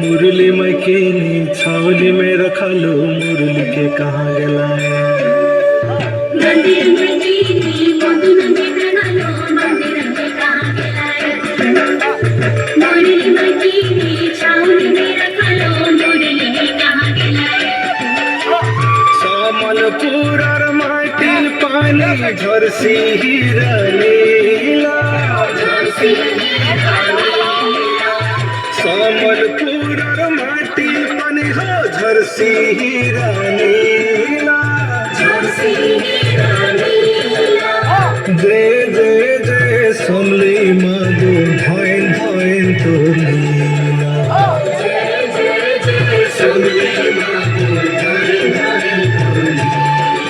मुरली में कीनी छावनी में रखा लो मुरली के कहाँ गला मंदिर में कीनी मधुन में रखा लो मंदिर के कहाँ गला मुरली में कीनी छावनी में रखा लो मुरली के कहाँ गला सामलपुर और माटी पानी झरसी हीरा नीला सामलपुर और माटी पानी हो झरसी हीरा नीला जय जय जय सोमली माधो धैन धैन तो लीला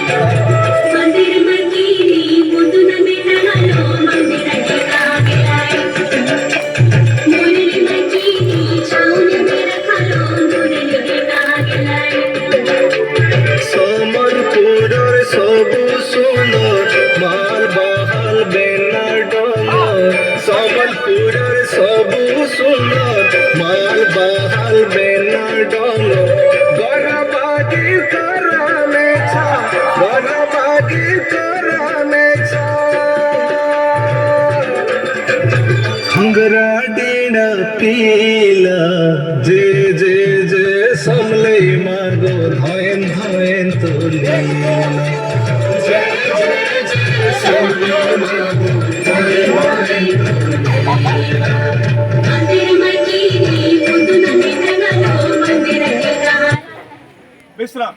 मंदिर में कीनी मधुन में रखा लो मंदिर के कहाँ गला मुरली में कीनी छावनी में रखा लो मुरली के कहाँ गला सामलपुर और सब सुंदर माल बहाल बेना डोंगर सामलपुर और सब सुंदर माल बहाल बेना डोंगर गरबागी करा में छा गरबागी करा में छा हंगरा डेना पीला जे जे जे समले मागो धैन धैन तो लीला मंदिर में कीनी मधुन में रखा लो मंदिर के कहाँ বিশ্রাম